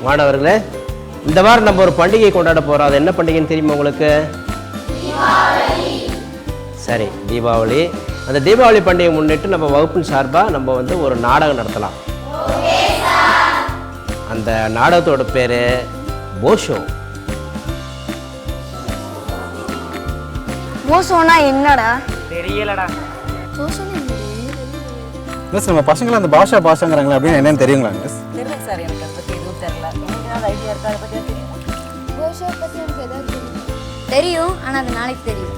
மாணவர்களே, இந்த வாரம் நம்ம ஒரு பண்டிகை கொண்டாட போகிறோம். அது என்ன பண்டிகைன்னு தெரியுமா உங்களுக்கு? சரி, தீபாவளி. அந்த தீபாவளி பண்டிகை முன்னிட்டு நம்ம வகுப்பின் சார்பாக நம்ம வந்து ஒரு நாடகம் நடத்தலாம். அந்த நாடகத்தோட பேர் போஷோ. போஷோனா என்னடா? தெரியலடா. மிஸ், நம்ம பசங்களை அந்த பாஷாங்கிறாங்களா அப்படின்னு என்னன்னு தெரியுங்களா மிஸ்? தெரியல சார், எனக்கு அதை பற்றி எதுவும் தெரியல. உங்களுக்கு ஏதாவது ஐடியா இருக்கா? அதை பற்றி தெரியுமா? போஷோ பற்றி எனக்கு ஏதாவது தெரியும், ஆனால் அது நாளைக்கு தெரியும்.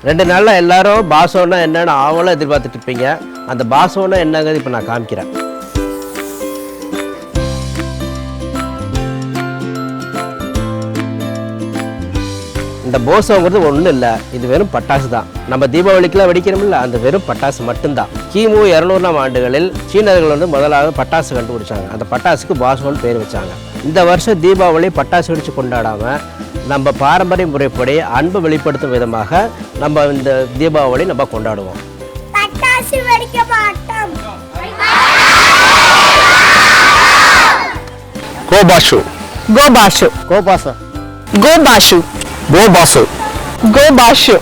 ரெண்டு நாளில் எல்லாரும் பாசோன்னா என்னென்னு ஆவலாக எதிர்பார்த்துட்டு இருப்பீங்க. அந்த பாசோன்னா என்னங்கிறது இப்போ நான் காமிக்கிறேன். இந்த போசோங்கிறது ஒன்றும் இல்லை, இது வெறும் பட்டாசு தான். நம்ம தீபாவளிக்கெல்லாம் வெடிக்கிறோம்ல, அந்த வெறும் பட்டாசு மட்டும்தான். கிமு 200ஆம் ஆண்டுகளில் சீனர்கள் வந்து முதலாவது பட்டாசு கண்டுபிடிச்சாங்க. அந்த பட்டாசுக்கு பாசோன்னு பேர் வச்சாங்க. இந்த வருஷம் தீபாவளி பட்டாசு வெடித்து கொண்டாடாமல் நம்ம பாரம்பரிய முறைப்படி அன்பு வெளிப்படுத்தும் விதமாக நம்ம இந்த தீபாவளி நம்ம கொண்டாடுவோம். பட்டாசு வெடிக்க மாட்டோம். கோபாஷு, கோபாஷு, கோபாசா, கோபாஷு, கோபாசு, கோபாஷு.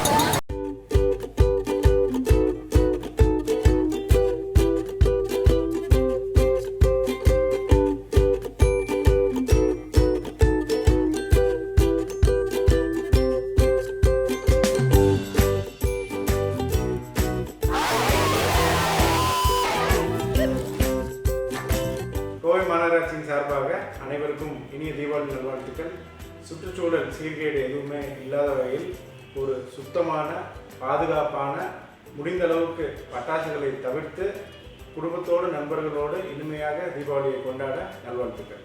கோவை மாநகராட்சியின் சார்பாக அனைவருக்கும் இனிய தீபாவளி நல்வாழ்த்துக்கள். சுற்றுச்சூழல் சீர்கேடு எதுவுமே இல்லாத வகையில் ஒரு சுத்தமான, பாதுகாப்பான, முடிந்த அளவுக்கு பட்டாசுகளை தவிர்த்து குடும்பத்தோடு, நண்பர்களோடு இனிமையாக தீபாவளியை கொண்டாட நல்வாழ்த்துக்கள்.